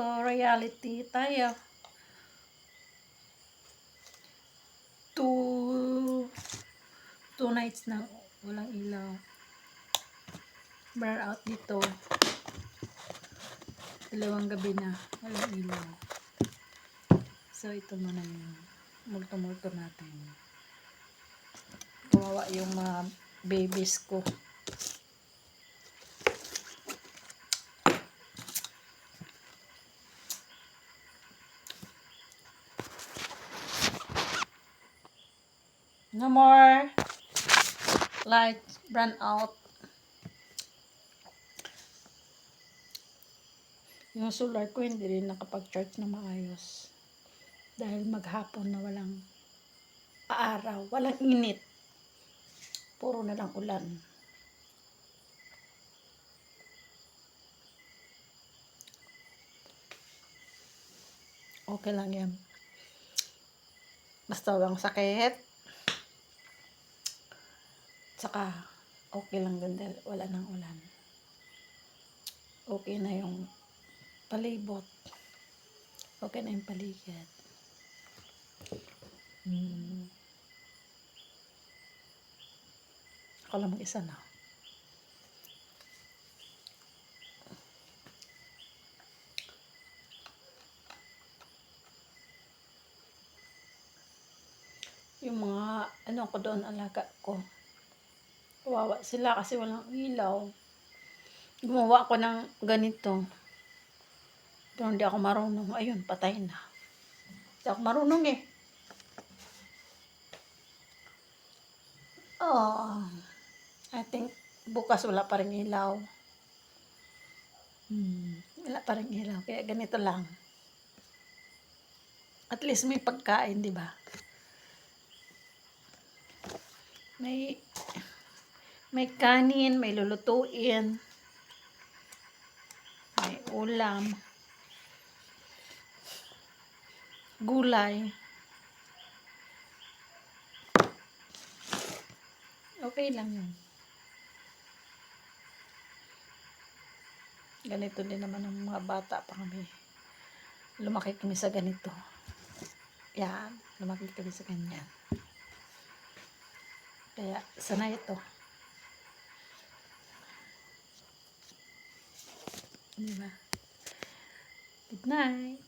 to reality tayo. 2 nights na walang ilaw. Blur out dito. 2 gabi na walang ilaw. So ito muna yung multo-multo natin. Kawawa yung mga babies ko. No more light burn out. Yung solar ko hindi rin nakapag-charge na maayos. Dahil maghapon na walang araw, walang init. Puro na lang ulan. Okay lang yan. Basta walang sakit. Tsaka okay lang din dahil wala ng ulan. Okay na yung palibot. Okay na yung paligid. Ako lang mag-isa na. Yung mga ano ko doon, alaga ko. Kawawa sila kasi walang ilaw. Gumawa ako ng ganito. Pero hindi ako marunong. Ayun, patay na. Hindi ako marunong eh. Oh, I think bukas wala pa rin ilaw. Wala pa rin ilaw. Kaya ganito lang. At least may pagkain, di ba? May kanin, may lulutuin, may ulam, gulay. Okay lang yun. Ganito din naman ng mga bata pa kami. Lumaki kami sa ganito. Yan, lumaki kami sa ganyan. Kaya, sanay ito. Diba? Good night.